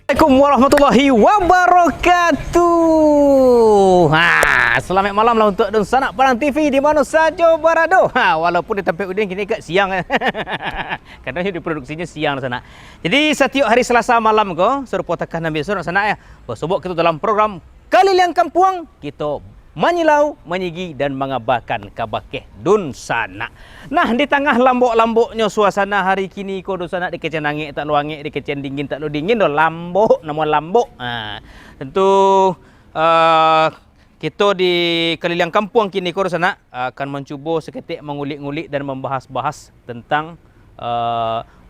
Assalamualaikum warahmatullahi wabarakatuh. Selamat malam lah untuk dan sanak Padang TV di mana saja berada. Walaupun di tempat Udin kini agak siang. Kadang diproduksinya siang sana. Jadi setiap hari Selasa malam ko serupa tekan dan biasa sana ya. Bersubuk kita dalam program Keliling Kampung kita menyilau, menyigi dan mengabarkan kabakeh dun sana. Nah, di tengah lambuk-lambuknya suasana hari kini ko dun sana dikecen angin tak luangit, dikecen dingin tak lu dingin do lambuk, namun lambuk. Tentu kita di Keliling Kampung kini ko dun sana akan mencuba seketik mengulik-ngulik dan membahas-bahas tentang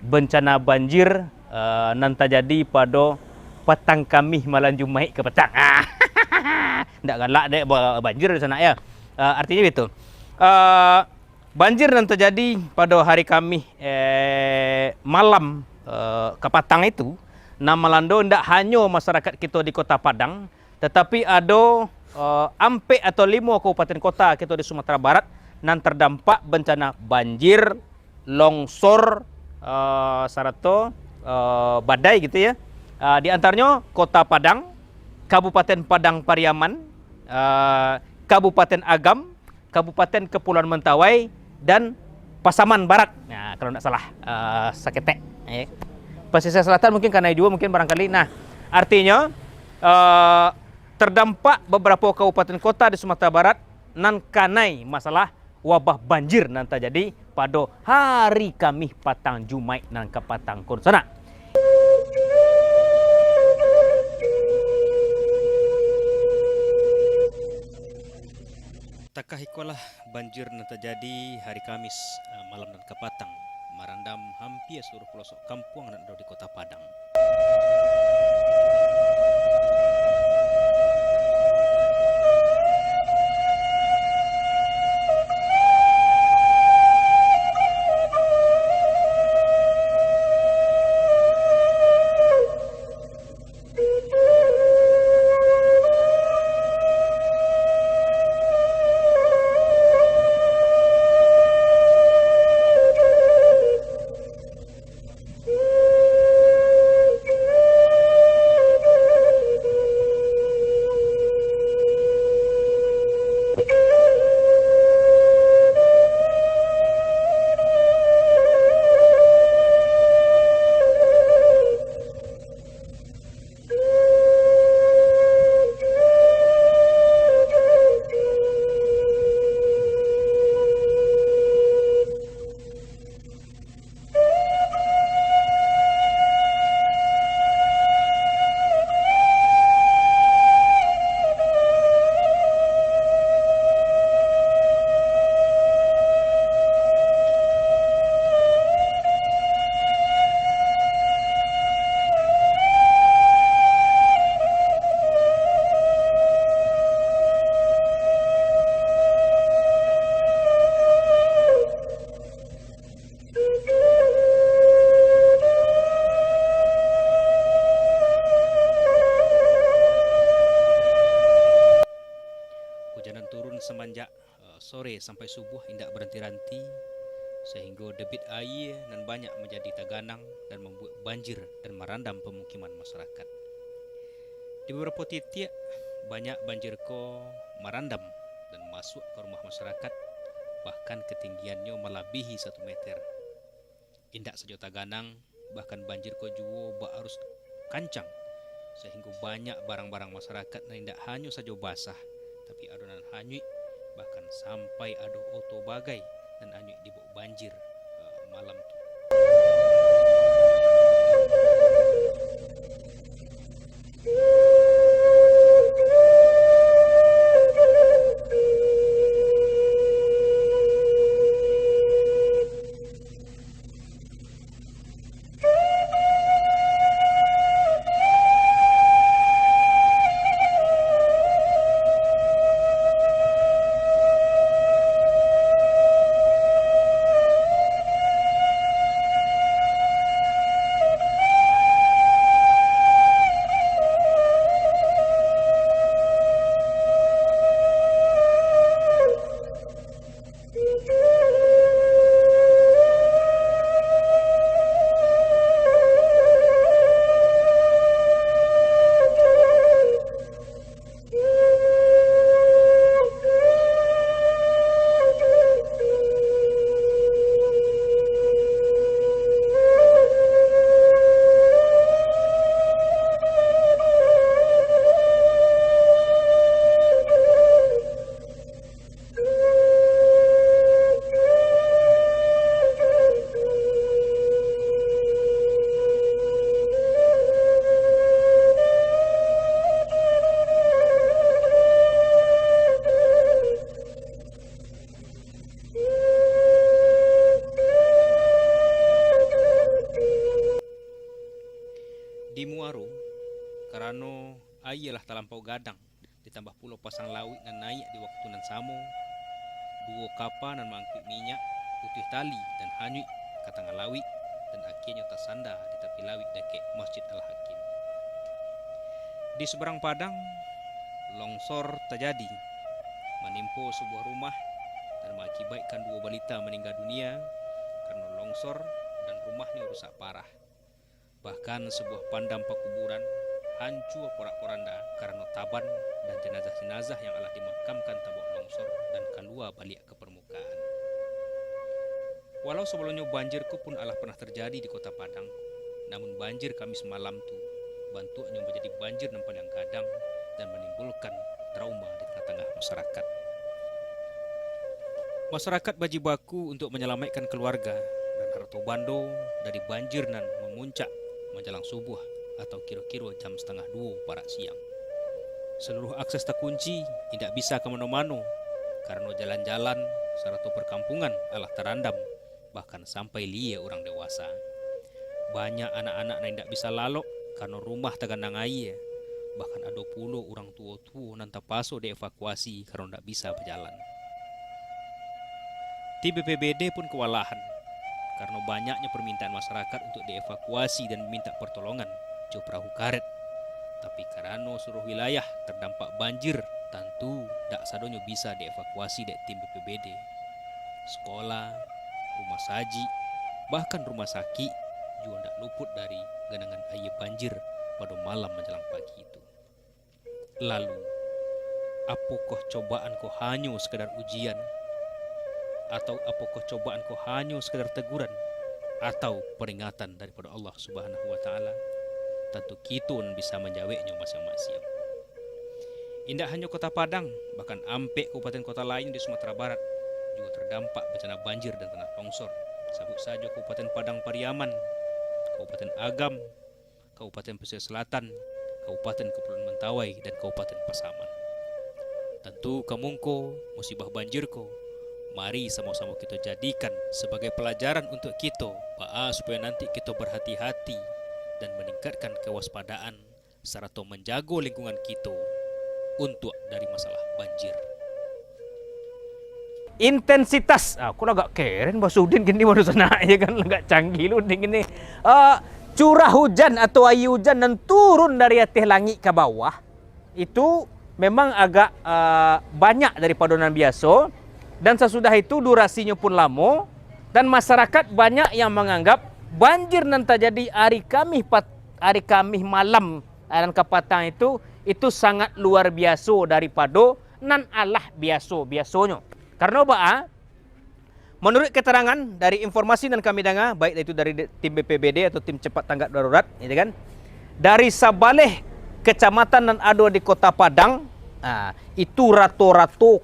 bencana banjir nan terjadi pada petang kami malam Jumaat ke petang. Tidak galak dek banjir di sana ya. Artinya itu banjir yang terjadi pada hari kami malam ke Patang itu nama lando tidak hanya masyarakat kita di Kota Padang, tetapi ada ampe atau 5 kabupaten kota kita di Sumatera Barat yang terdampak bencana banjir, longsor, serta badai gitu ya. Di antaranya Kota Padang, Kabupaten Padang Pariaman, Kabupaten Agam, Kabupaten Kepulauan Mentawai, dan Pasaman Barat. Nah, kalau tidak salah, saketek. Pesisir Selatan mungkin karena juga mungkin barangkali. Nah, artinya terdampak beberapa kabupaten kota di Sumatera Barat nan kanai masalah wabah banjir nan terjadi pada hari kami Patang Jumaat nan ke Patang kun sana. Takah ikolah banjir yang terjadi hari Kamis malam dan ke Patang merendam hampir seluruh pelosok kampung yang ada di Kota Padang. Semenjak sore sampai subuh tidak berhenti-henti sehingga debit air dan banyak menjadi terganang dan membuat banjir dan merendam pemukiman masyarakat. Di beberapa titik banyak banjir ko merendam dan masuk ke rumah masyarakat, bahkan ketinggiannya melebihi 1 meter. Indak saja terganang, bahkan banjir ko juga arus kancang sehingga banyak barang-barang masyarakat yang tidak hanya saja basah tapi adonan hanyut, bahkan sampai ada oto bagai dan hanyut di bawah banjir malam itu. Di Muaro, karena air lah terlampau gadang, ditambah pula pasang lawit dan naik di waktu nan samo, dua kapal dan mangkuk minyak, putih tali dan hanyut ke tengah lawit, dan akhirnya tersandar di tepi lawit dekat Masjid Al-Hakim. Di seberang padang, longsor terjadi, menimpa sebuah rumah dan mengakibatkan dua balita meninggal dunia karena longsor dan rumahnya rusak parah. Bahkan sebuah pandam pekuburan hancur porak-poranda karena taban dan jenazah-jenazah yang telah dimakamkan tabuk longsor dan keluar balik ke permukaan. Walau sebelumnya banjirku pun adalah pernah terjadi di kota Padang, namun banjir Kamis malam tu bentuknya menjadi banjir yang paling gadang dan menimbulkan trauma di tengah-tengah masyarakat. Masyarakat bajibaku untuk menyelamatkan keluarga dan harta bando dari banjir nan memuncak menjelang subuh atau kira-kira jam 1:30 parak siang. Seluruh akses terkunci, tidak bisa ke mana-mana karena jalan-jalan serta perkampungan adalah terendam, bahkan sampai lia orang dewasa. Banyak anak-anak yang tidak bisa lalok karena rumah tergenang air. Bahkan ada pula orang tua-tua yang terpaksa dievakuasi karena tidak bisa berjalan. Tim BPBD pun kewalahan karena banyaknya permintaan masyarakat untuk dievakuasi dan meminta pertolongan jauh perahu karet. Tapi karena seluruh wilayah terdampak banjir, tentu tak sadonya bisa dievakuasi dari tim BPBD. Sekolah, rumah saji, bahkan rumah sakit juga tak luput dari genangan air banjir pada malam menjelang pagi itu. Lalu, apakah cobaan kau hanya sekedar ujian? Atau apakah cobaan kau hanya sekedar teguran atau peringatan daripada Allah Subhanahu wa taala? Tentu kita bisa menjawabnya masing-masing. Indah hanya kota Padang, bahkan ampe kabupaten kota lain di Sumatera Barat juga terdampak bencana banjir dan tanah longsor. Sebut saja Kabupaten Padang Pariaman, Kabupaten Agam, Kabupaten Pesisir Selatan, Kabupaten Kepulauan Mentawai, dan Kabupaten Pasaman. Tentu kamungko musibah banjirko, mari sama-sama kita jadikan sebagai pelajaran untuk kita, supaya nanti kita berhati-hati dan meningkatkan kewaspadaan serta menjaga lingkungan kita untuk dari masalah banjir. Intensitas, aku agak keren Basudin gini baru sana ya kan, agak canggih lu gini. Curah hujan atau air hujan yang turun dari atas langit ke bawah itu memang agak banyak daripada yang biasa. Dan sesudah itu durasinya pun lama dan masyarakat banyak yang menganggap banjir yang terjadi hari Kamis malam dan ke petang itu sangat luar biasa daripada nan Allah biasanya. Karena menurut keterangan dari informasi yang kami dengar, baik itu dari tim BPBD atau tim cepat tanggap darurat, gitu kan, dari Sabaleh kecamatan yang ada di kota Padang, itu rato-rato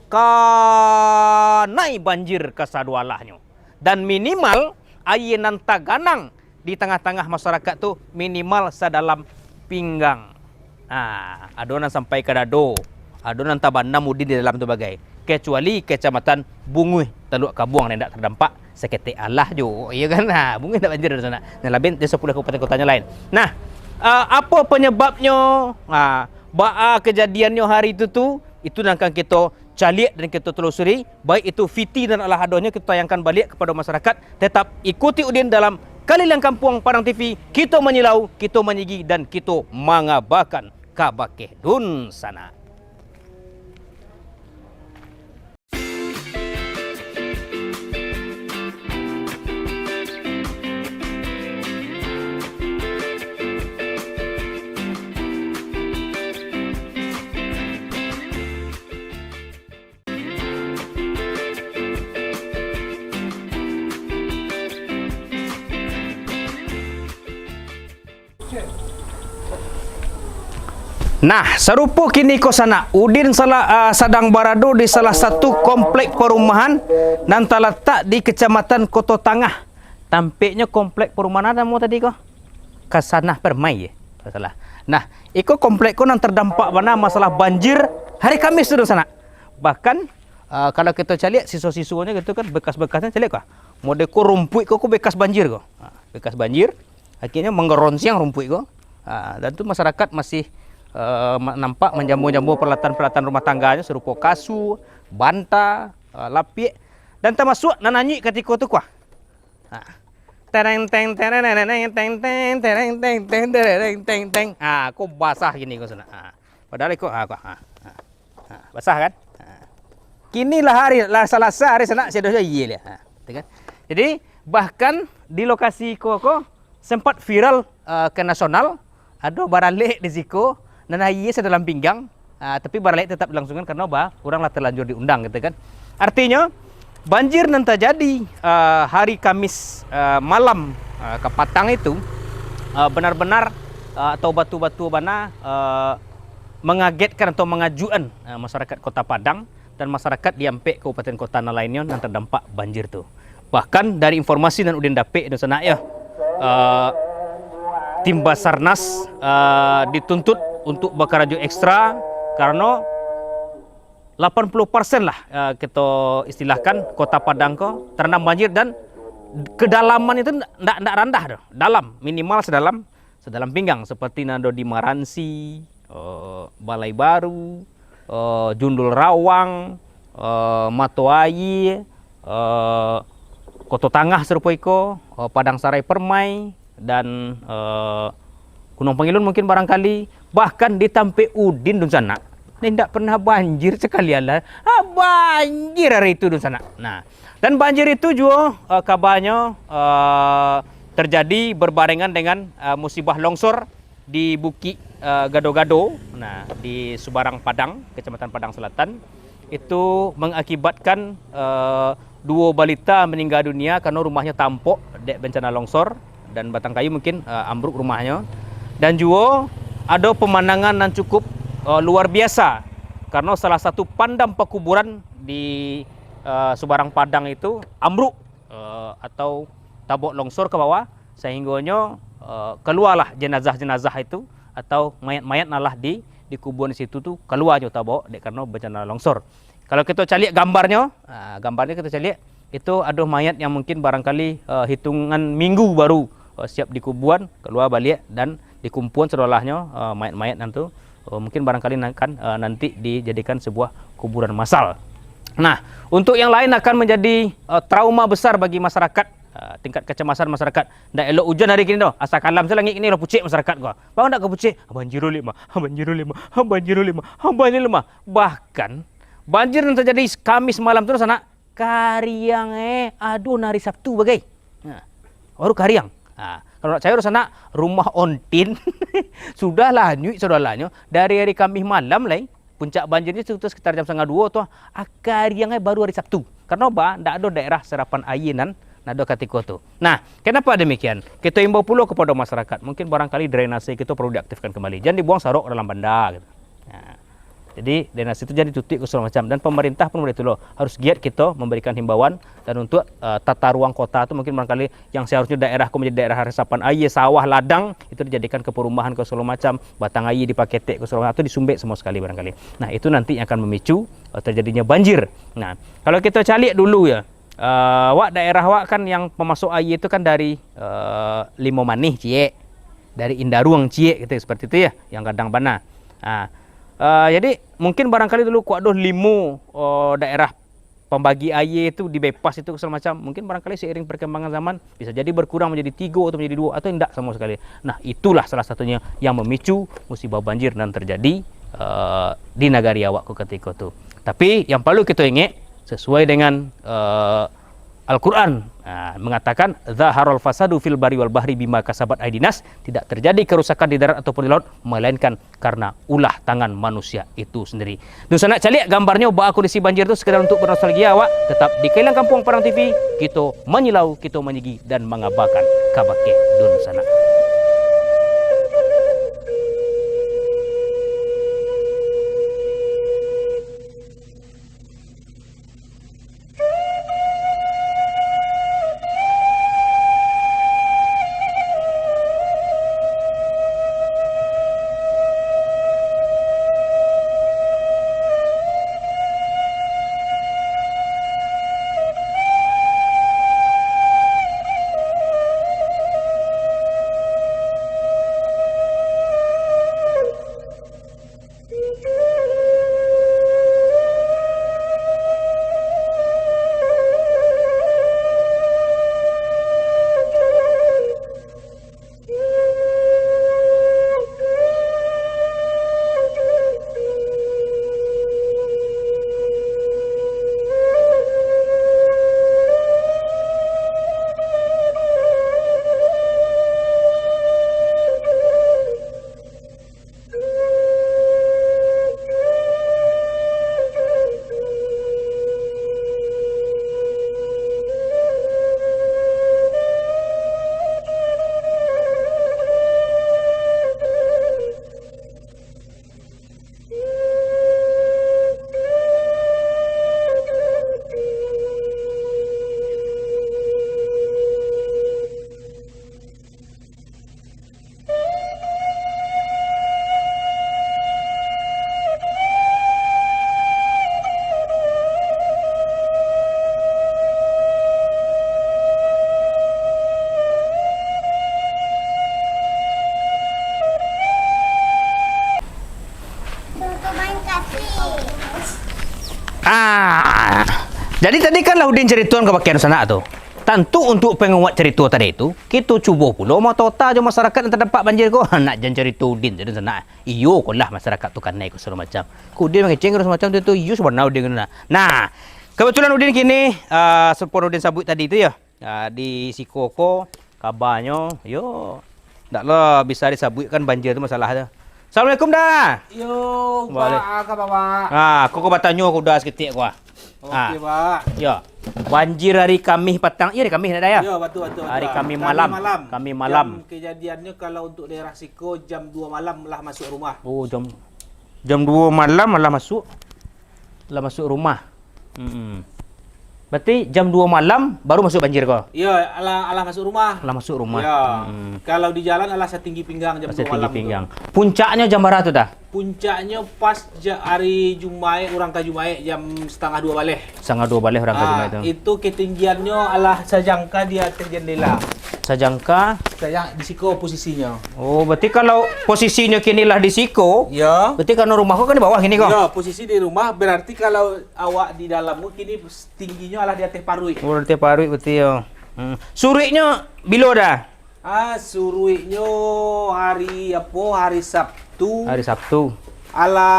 naik banjir ke sadualahnya. Dan minimal air nan taganang di tengah-tengah masyarakat tu minimal sedalam pinggang. Adonan sampai ke dado, adonan tabanam mudi di dalam tu bagai. Kecuali kecamatan Bunguih, Teluk Kabuang yang tak terdampak seketik Allah jo, ya kan? Bunguih tak banjir di sana. Dan lebih di 10 kabupaten kotanya lain. Nah, apa penyebabnya? Kejadiannya hari itu akan kita caliak dan kita telusuri, baik itu fiti dan ala hadohnya kita tayangkan balik kepada masyarakat. Tetap ikuti Udin dalam Kalilang Kampung Padang TV. Kita menyilau, kita menyigi dan kita mengabarkan kabakeh dun sana. Nah, serupa kini ko sana. Udin sedang berada di salah satu komplek perumahan dan terletak di Kecamatan Koto Tangah. Tampaknya komplek perumahan ada mu tadi ko? Kasanah Permai ya, salah. Nah, iko komplek ko yang terdampak mana masalah banjir hari Kamis tu sana. Bahkan kalau kita cari siswa-siswanya gitu kan, bekas-bekasnya cari ko. Mode ko rumput ko bekas banjir ko. Bekas banjir, akhirnya menggeronsing rumput ko. Dan itu masyarakat masih nampak menjamu-jamu peralatan-peralatan rumah tangganya serupa kasu, banta, lapik, dan termasuk nananyi ketika itu kuah. Tereng teng tereng teng teng teng tereng teng teng tereng teng teng. Kok basah gini kok sana. Padahal kok basah kan? Kini lah Selasa hari sana saya dah iya kan. Jadi bahkan di lokasi koko sempat viral ke nasional, ada baralek di siku, nanahiyye sedalam pinggang, tapi baralek tetap dilangsungkan karena kurang lah terlanjur diundang gitu kan. Artinya banjir yang terjadi hari Kamis malam ke Patang itu benar-benar atau batu-batu mana mengagetkan atau mengajukan masyarakat Kota Padang dan masyarakat di Ampek kabupaten kota lainnya yang terdampak banjir tuh. Bahkan dari informasi dan udin dapik di sana ya, tim Basarnas dituntut untuk bekerja ekstra karena 80% lah kita istilahkan Kota Padang ko terendam banjir dan kedalaman itu ndak rendah doh, dalam minimal sedalam pinggang seperti nado di Maransi, Balai Baru, Jundul Rawang, Matoayi, Koto Tangah serupa iko, Padang Sarai Permai dan Gunung Pangilun mungkin barangkali, bahkan di Tampe Udin di sana. Ini tidak pernah banjir sekali lah. Banjir hari itu di sana. Nah, dan banjir itu juga kabarnya terjadi berbarengan dengan musibah longsor di Bukit Gado-Gado, nah di Subarang Padang, Kecamatan Padang Selatan. Itu mengakibatkan 2 balita meninggal dunia karena rumahnya tampok dek bencana longsor dan batang kayu mungkin ambruk rumahnya. Dan juga ada pemandangan yang cukup luar biasa karena salah satu pandam pekuburan di Subarang Padang itu ambruk atau tabok longsor ke bawah sehingganya keluarlah jenazah-jenazah itu atau mayat-mayat nalah di kuburan di situ tuh keluar jo tabok dek karena bencana longsor. Kalau kita cari gambarnya, gambarnya kita cari itu ada mayat yang mungkin barangkali hitungan minggu baru siap dikuburan keluar balik dan dikumpulan sedolahnya mayat-mayat nanti mungkin barangkali akan nanti dijadikan sebuah kuburan massal. Nah, untuk yang lain akan menjadi trauma besar bagi masyarakat, tingkat kecemasan masyarakat. Ndak elok hujan hari ini doh, asa kalam selangit ini lo pucik masyarakat gua. Bang ndak ke pucik, banjir lima, banjir lima, banjir lima, banjir lima. Bahkan banjir yang terjadi Kamis malam itu sana Kariang aduh hari Sabtu bagai. Nah, baru Kariang. Nah, kalau saya sana rumah ontin sudahlah nyui saudaranya dari hari Kamis malam lah puncak banjirnya itu sekitar jam 1:30 tuh Kariang baru hari Sabtu. Karena ndak ada daerah serapan air nan ada ketika itu. Nah, kenapa demikian? Kita imbau pula kepada masyarakat, mungkin barangkali drainase kita perlu diaktifkan kembali. Jangan dibuang sarok dalam banda gitu. Nah, jadi drainase itu jadi tutup ke segala macam dan pemerintah pun begitu loh. Harus giat kita memberikan himbauan dan untuk tata ruang kota itu mungkin barangkali yang seharusnya daerah menjadi daerah resapan air, sawah, ladang itu dijadikan ke perumahan ke segala macam, batang air dipakai tek ke segala macam, atau disumbek semua sekali barangkali. Nah, itu nanti akan memicu terjadinya banjir. Nah, kalau kita cari dulu ya, wak daerah wak kan yang pemasok air itu kan dari Limo Manih Cie, dari Indaruang Cie gitu seperti itu ya, yang kadang bana. Nah, jadi mungkin barangkali dulu kuat doh limo daerah pembagi air itu di bypass itu segala macam, mungkin barangkali seiring perkembangan zaman bisa jadi berkurang menjadi 3 atau menjadi 2 atau tidak sama sekali. Nah, itulah salah satunya yang memicu musibah banjir dan terjadi di negari awakku ketika itu. Tapi yang perlu kita ingat sesuai dengan Al-Quran mengatakan zaharul fasadu fil bari wal bahri bima kasabat aidinas, tidak terjadi kerusakan di darat ataupun di laut melainkan karena ulah tangan manusia itu sendiri. Dun sana calik gambarnya bah kondisi banjir itu sekedar untuk bernostalgia awak, tetap di Kailang Kampung Padang TV kita menyilau, kita menyegi dan mengabarkan kabar ke dun sana. Jadi tadi kan Laudin cerituan ke bagian sana tu. Tentu untuk penguat cerita tadi itu, kita cuba pula mau total je masyarakat yang terdampak banjir ko. Nak jangan cerita Udin jadi sana. Iyo ko lah masyarakat tu kan naik ke segala macam. Ku Udin mengeceng ke macam tu iyo sebenarnya Udin kena. Nah, kebetulan Udin kini sepon Udin sabut tadi tu ya. Di Sikoko kabarnya yo taklah bisa disabutkan banjir tu masalah tu. Assalamualaikum dah. Yo, Pak, apa Pak? Kau bertanya aku dah seketik gua. Okey, Pak. Ya. Banjir hari Khamis petang. Ya, hari Khamis ada ya? Ya, betul. Hari Khamis malam. Khamis malam. Jam kejadiannya kalau untuk daerah Siko jam 2 malam lah masuk rumah. Oh, jam 2 malam malah masuk. Lah masuk rumah. Berarti jam 2 malam baru masuk banjir kau? Ya, alah masuk rumah. Lah masuk rumah. Ya. Kalau di jalan alah setinggi pinggang jam 2 malam. Pinggang. Puncaknya jam berapa tu dah? Puncaknya pas hari Jumaat, orang ke Jumaat jam setengah 2 balik. Setengah 2 balik orang ke Jumaat itu. Itu ketinggiannya alah sejangka di atas jendela. Sejangka? Di Siko posisinya. Oh, berarti kalau posisinya kini lah di Siko, ya. Berarti kan rumah kau kan di bawah kini kau? Ya, posisi di rumah berarti kalau awak di dalammu kini tingginya alah di atas parui. Oh, di atas parui berarti ya. Suriknya bila dah? Suruhnya hari Sabtu. Hari Sabtu. Ala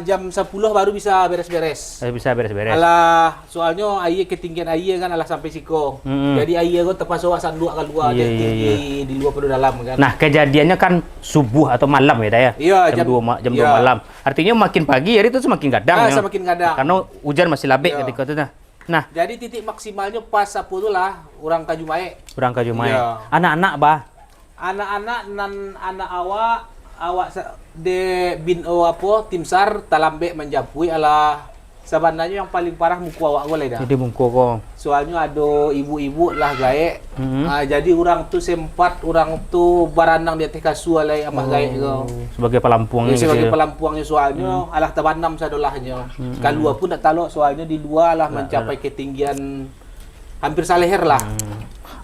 jam 10 baru bisa beres-beres. Bisa beres-beres. Alah, soalnya air ketinggian air kan alah sampai Siko. Jadi air kau terpaksa awak sanduk keluar di luar pada dalam kan. Nah, kejadiannya kan subuh atau malam ya, dah ya? Iya, jam 2 malam. Artinya makin pagi hari itu semakin gadang ya. Semakin gadang. Karena hujan masih labik ketika itu dah. Nah, jadi titik maksimalnya pas apa tu lah orang ke Jumaat. Orang ke Jumaat. Ya. Anak-anak bah. Anak-anak anak awak de bin tim SAR talambek menjapui ala sebenarnya yang paling parah muka awak boleh dah. Jadi muka kau. Soalnya ada ibu-ibu lah gaek. Jadi orang tu sempat orang tu baranang di atas kasur alai amak gaek kau. Sebagai pelampuangnya. Sebagai pelampuangnya soalnya alah terbanam sadolahnya. Keluar pun tak talok soalnya di luar lah mencapai ketinggian hampir saleher lah.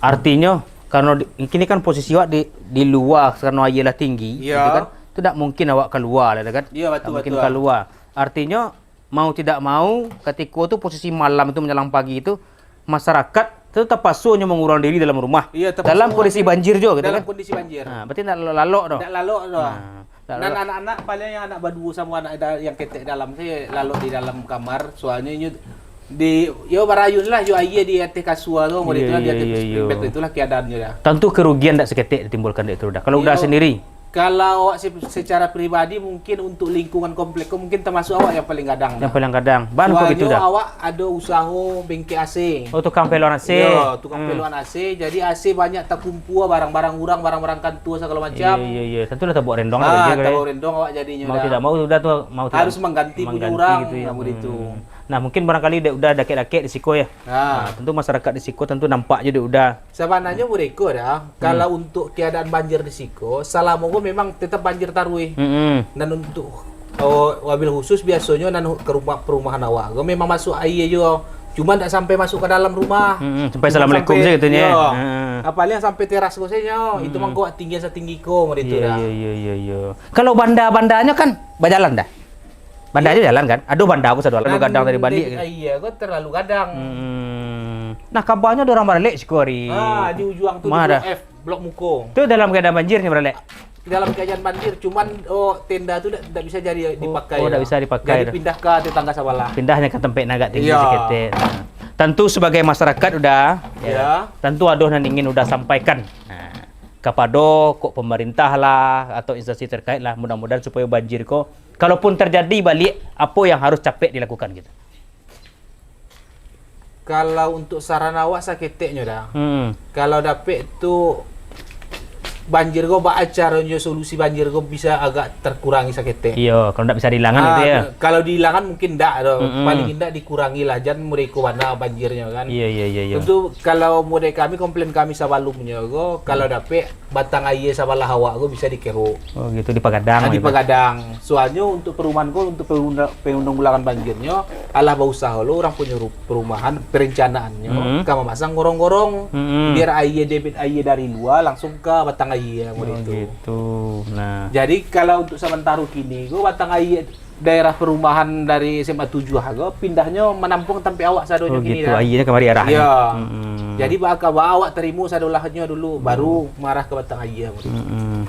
Artinya karena kini kan posisi awak di luar karena air lah tinggi, gitu kan? Itu tak mungkin awak keluar lah kan? Iya, betul. Mungkin keluar. Artinya mau tidak mau ketika itu posisi malam itu menjelang pagi itu masyarakat itu terpaksa mengurang diri dalam rumah. Iya, dalam kondisi banjir juga gitu dalam kan? kondisi banjir. Nah, berarti tak lalok doh. Tak lalok doh. Dan anak-anak paling yang anak berdua sama anak yang ketek dalam saya lalok di dalam kamar soalnya barayun lah air di atas kasur tu di atas itulah keadaannya dah. Tentu kerugian tak seketik ditimbulkan itu dah. Kalau udah sendiri. Kalau awak secara pribadi mungkin untuk lingkungan komplek mungkin termasuk awak yang paling kadang. Yang paling kadang. Soalnya awak ada usaha bengkel AC. Oh, tukang peluan AC. Ya, tukang peluan AC. Jadi AC banyak terkumpul barang-barang orang, barang-barang kantor segala macam. Iya. Tentu dah tak buat rendong lah. Tak buat rendong awak jadinya. Mau tidak mau sudah tuh harus mengganti punya orang gitu ya. Nah, mungkin barangkali udah dakek-dakek di Siko ya. Tentu masyarakat di Siko tentu nampak je udah. Sebenarnya mereka dah kalau untuk keadaan banjir di Siko, selama memang tetap banjir tarui. Dan untuk wabil khusus biasanya ke perumahan awak, memang masuk air juga. Cuma tak sampai masuk ke dalam rumah. Sampai assalamualaikum saja katanya. Apalagi sampai teras kau saja. Itu mah kau tinggi setinggi kau gitu dah. Iya. Kalau bandanya kan berjalan dah. Banda aja jalan kan? Aduh banda aku sadar lalu gadang dari balik. Iya, kok terlalu gadang. Nah, kabarnya ada orang balik Sikori. Di ujung tu di Blok Muko. Itu dalam keadaan banjir nih balik. Dalam keadaan banjir, cuman tenda tu tak bisa jadi dipakai. Oh, tak bisa dipakai. Jadi pindah ke tetangga sebelah. Pindahnya ke tempat agak tinggi sedikit. Tentu sebagai masyarakat udah tentu aduh nan ingin udah sampaikan. Kepada pemerintah lah atau instansi terkait lah mudah-mudahan supaya banjir kalaupun terjadi balik apa yang harus capek dilakukan gitu. Kalau untuk saran awak saketeknya dah. Kalau dapat tu banjir caranya solusi banjir bisa agak terkurangi sakitnya. Iya, kalau tidak bisa dihilangan gitu ya. Kalau dihilangan mungkin tidak, paling tidak dikurangi lah, jangan mereka mana banjirnya kan. Iya. Tentu kalau mulai kami komplain kami sebelumnya, kalau dapat batang air sabalah hawa bisa dikeruk. Oh gitu di Pagadang. Di Pagadang. Soalnya untuk perumahan untuk penanggulangan banjirnya, alah berusaha lo orang punya perumahan perencanaannya, kami masang gorong-gorong biar air debit air dari luar langsung ke batang batang air yang itu. Gitu. Nah. Jadi kalau untuk sementara kini, gue batang air daerah perumahan dari SMA 7 gue pindahnya menampung tempat awak sadonya kini gitu. dah. Airnya kemari arahnya. Iya. Jadi bakal awak terima sadolahnya dulu, baru marah ke batang air.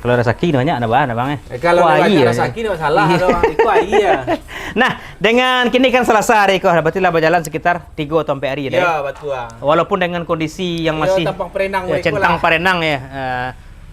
Kalau rasaki banyak ada bahan abang Kalau banyak rasaki tidak masalah, itu air. Nah, dengan kini kan Selasa hari kok, berarti lah berjalan sekitar 3 atau 4 hari ya. Iya, betul. Walaupun dengan kondisi yang masih tampang perenang centang parenang ya.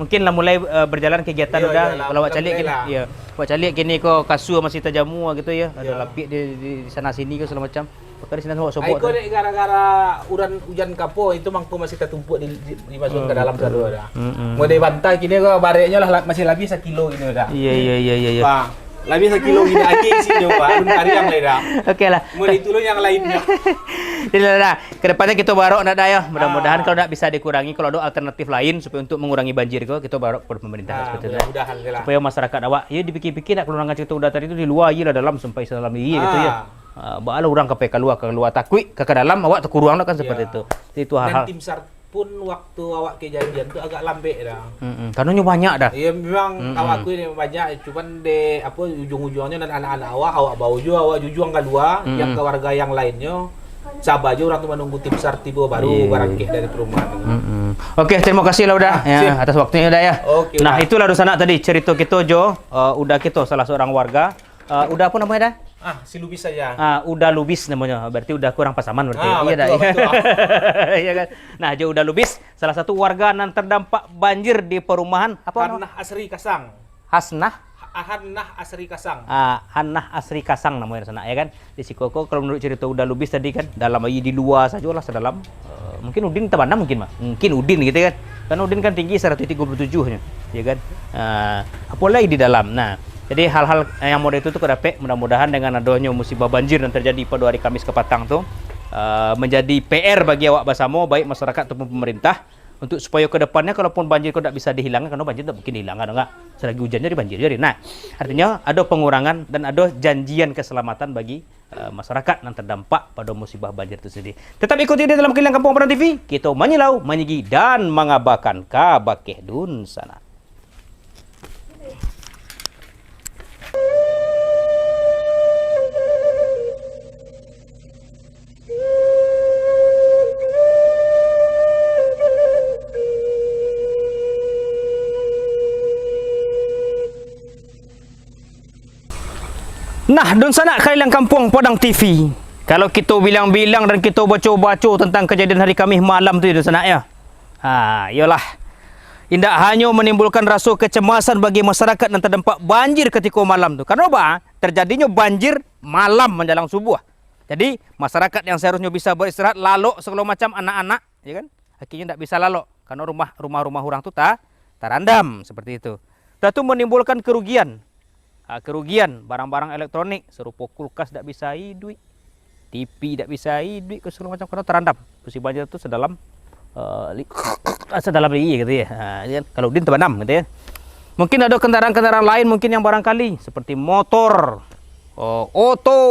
Mungkin lah mulai berjalan kegiatan udah kalau awak calik gini. Iya. Awak calik gini kok kasur masih terjamu gitu ya. Ada lapik di sana sini ke segala macam. Pakar sini awak sobok. Aiko gara-gara hujan kapo itu mangko masih tertumpuk dimasukkan ke dalam sadu dah. Mau dibantai kini kok bareknya lah masih lebih 1 kilo gini dah. Iya. Bang, lebih 1 kilo gini aja isinya Pak. Hari yang lain dah. Oke lah. Mau ditulung yang lainnya. Jadi lah, kedepannya kita barok nak ya. Mudah-mudahan kalau nak bisa dikurangi, kalau ada alternatif lain supaya untuk mengurangi banjir kita barok pada pemerintah seperti itu. Mudah-mudahan lah. Supaya masyarakat awak, ya dipikir-pikir nak kelurangan cerita udah tadi itu di luar ya lah dalam sampai dalam iya gitu ya. Baala orang ke keluar takui ke dalam awak terkurang lah kan seperti itu. Itu hal-hal. Dan tim SAR pun waktu awak kejadian tuh agak lambe dah. Karena banyak dah. Iya memang awak ini banyak, cuman de apa ujung-ujungnya dan anak-anak awak bawa juga awak jujuang kedua, yang ke warga yang lainnya sabar aja orang tuh menunggu tim SAR tiba baru barangkit dari perumahan. Oke, terima kasih lah udah ya, atas waktunya udah ya. Oke, nah, itulah sana tadi cerita kita Jo, udah kita salah seorang warga. Udah apa namanya dah? Si Lubis saja. Udah Lubis namanya. Berarti udah kurang pasaman berarti. Iya dah. Iya kan. Nah, Jo udah Lubis salah satu warga yang terdampak banjir di perumahan Hannah Asri Kasang. Hannah Asri Kasang. Hannah Asri Kasang namanya sana ya kan. Di Sikoko kalau menurut cerita udah Lubis tadi kan dalam air di luar saja lah sedalam mungkin Udin terbandang mungkin mah. Mungkin Udin gitu kan. Karena Udin kan tinggi 137-nya, ya kan. Apalagi di dalam. Nah, jadi hal-hal yang model itu tuh kedapet mudah-mudahan dengan adanya musibah banjir yang terjadi pada hari Kamis ke Patang tuh menjadi PR bagi awak basamo baik masyarakat ataupun pemerintah untuk supaya ke depannya kalaupun banjir kok tidak bisa dihilangkan karena banjir tidak mungkin dihilangkan enggak selagi hujan jadi banjir jadi. Nah, artinya ada pengurangan dan ada janjian keselamatan bagi masyarakat yang terdampak pada musibah banjir itu sendiri. Tetap ikuti di dalam Keliling Kampung Padang TV. Kita menyilau, menyigi dan mengabarkan kabar kehdun sana. Nah, dun sana Keliling Kampung Padang TV. Kalau kita bilang-bilang dan kita baca-baca tentang kejadian hari Kamis malam tu dun sana ya. Iyalah. Indak hanya menimbulkan rasa kecemasan bagi masyarakat yang terdampak banjir ketika malam tu. Karena apa? Terjadinya banjir malam menjelang subuh. Jadi, masyarakat yang seharusnya bisa beristirahat lalok segala macam anak-anak, ya kan? Akhirnya tidak bisa lalok karena rumah-rumah orang tu terendam seperti itu. Dan itu menimbulkan kerugian barang-barang elektronik serupa kulkas tidak bisa hidup, TV tidak bisa hidup, segala macam karena terendam. Musim banjir itu sedalam gitu ya. Kalau Udin terbenam gitu ya. Mungkin ada kendaraan-kendaraan lain mungkin yang barangkali seperti motor, oto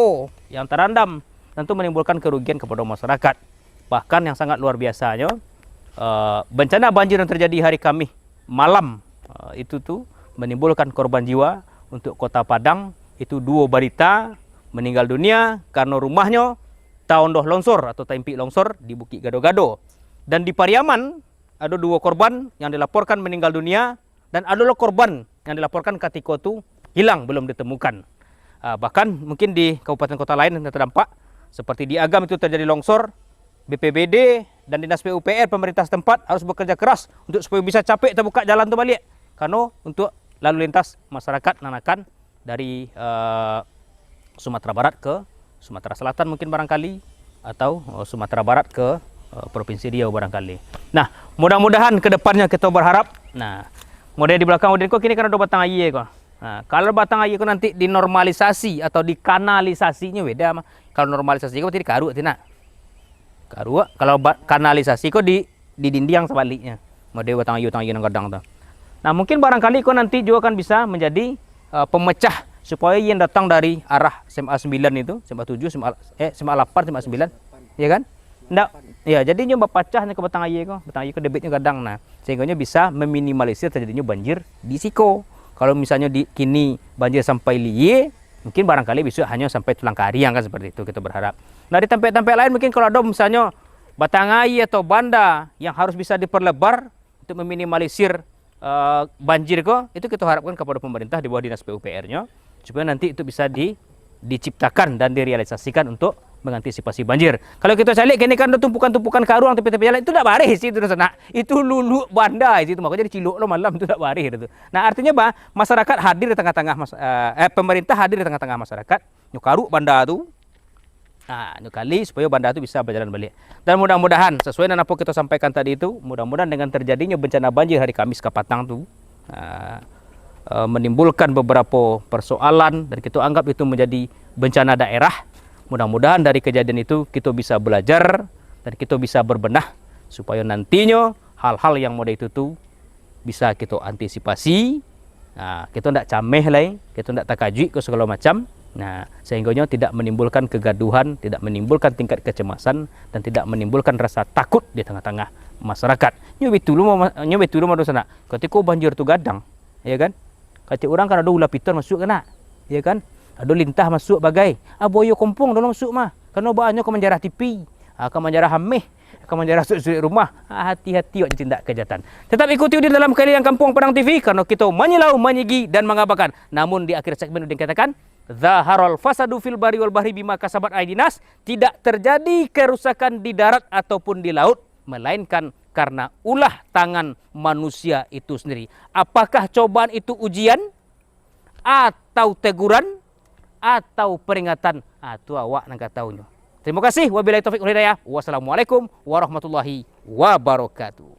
yang terendam, tentu menimbulkan kerugian kepada masyarakat. Bahkan yang sangat luar biasanya bencana banjir yang terjadi hari Kamis malam itu tuh menimbulkan korban jiwa. Untuk Kota Padang itu 2 balita meninggal dunia karena rumahnya taundoh longsor atau tempik longsor di Bukit Gado-Gado. Dan di Pariaman ada 2 korban yang dilaporkan meninggal dunia dan ada korban yang dilaporkan ketika itu hilang belum ditemukan. Bahkan mungkin di kabupaten kota lain yang terdampak seperti di Agam itu terjadi longsor, BPBD dan Dinas PUPR pemerintah setempat harus bekerja keras untuk supaya bisa capek terbuka jalan itu balik. Karena untuk lalu lintas masyarakat nanakan dari Sumatera Barat ke Sumatera Selatan mungkin barangkali atau Sumatera Barat ke Provinsi Riau barangkali. Nah, mudah-mudahan ke depannya kita berharap. Nah, model di belakang Udin kok kini kan ada batang air kok. Nah, kalau batang air kok nanti dinormalisasi atau dikanalisasinya beda mah. Kalau normalisasi kok berarti karu tina. Karu kalau kanalisasi kok di dinding sebaliknya. Model batang air yang kadang tuh. Nah, mungkin barangkali kau nanti juga akan bisa menjadi pemecah supaya yang datang dari arah SMA 9 itu, SMA 7, SMA 8, SMA 9, ya kan? ndak ya jadi nyoba pacahnya ke batang air ko debitnya kadang nah sehingga bisa meminimalisir terjadinya banjir di siko. Kalau misalnya kini banjir sampai liye, mungkin barangkali bisa hanya sampai tulang kariang kan seperti itu kita berharap. Nah di tempat-tempat lain mungkin kalau ada misalnya batang air atau banda yang harus bisa diperlebar untuk meminimalisir banjir kok, itu kita harapkan kepada pemerintah di bawah dinas PUPR-nya supaya nanti itu bisa diciptakan dan direalisasikan untuk mengantisipasi banjir. Kalau kita cari kini kan ada tumpukan-tumpukan karuang tepi-tepi jalan itu tidak baris itu sana. Itu lulu banda itu makanya diciluk lo malam itu tidak baris itu. Nah, artinya apa? Masyarakat hadir di tengah-tengah pemerintah hadir di tengah-tengah masyarakat, nyukaru banda itu. Nah, kali supaya banda itu bisa berjalan balik. Dan mudah-mudahan sesuai dengan apa kita sampaikan tadi itu, mudah-mudahan dengan terjadinya bencana banjir hari Kamis Kapatang tuh menimbulkan beberapa persoalan dan kita anggap itu menjadi bencana daerah. Mudah-mudahan dari kejadian itu kita bisa belajar dan kita bisa berbenah supaya nantinya hal-hal yang model itu tuh bisa kita antisipasi. Nah, kita tidak cameh lah, kita tidak takajui ke segala macam. Nah, sehingganya tidak menimbulkan kegaduhan, tidak menimbulkan tingkat kecemasan dan tidak menimbulkan rasa takut di tengah-tengah masyarakat. Nyobi tulu mau sana. Ketika banjir tu gadang, ya kan? Kata orang kan ada ulah piton masuk kena, ya kan? Ada lintah masuk bagai. Boyo kompong dalam masuk mah. Karena bahannya ke menjarah TV, ke menjarah hameh, ke menjarah sudut rumah. Hati-hati waktu tindak kejahatan. Tetap ikuti di dalam Keliling Kampung Padang TV karena kita menyelau, menyegi dan mengabarkan. Namun di akhir segmen udah dikatakan zaharul fasadu fil bari wal bahri bima kasabat aidinas, tidak terjadi kerusakan di darat ataupun di laut melainkan karena ulah tangan manusia itu sendiri. Apakah cobaan itu ujian atau teguran atau peringatan? Itu awak nak tahunya. Terima kasih. Wabillahi taufik wal hidayah. Wassalamualaikum warahmatullahi wabarakatuh.